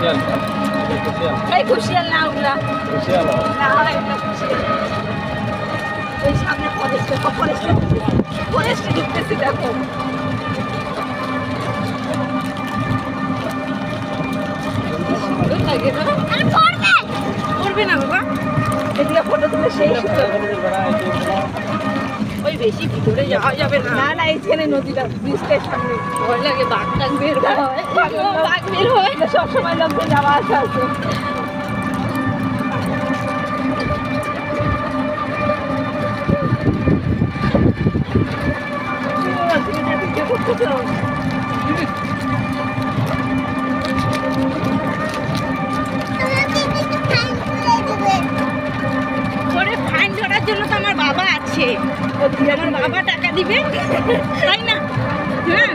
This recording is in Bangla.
এই খুশিয়াল না ওগুলা না এটা খুশিয়াল ওই সামনে ফরেস্টে ঢুকতেছি দেখো করবে না বাবা এদিকে ফটো তুলে সেই ওই বেশি ভিতরে যাওয়া যাবে না না এইখানে নদীটা ব্রিজটার সামনে ভয় লাগে বাঘ টাঘ বের হয় বাঘ বের হয় সবসময় লোকজন যাওয়া আসা আছে ফাইন ধরার জন্য তো আমার বাবা আছে আমার বাবা টাকা দিবে তাই না হ্যাঁ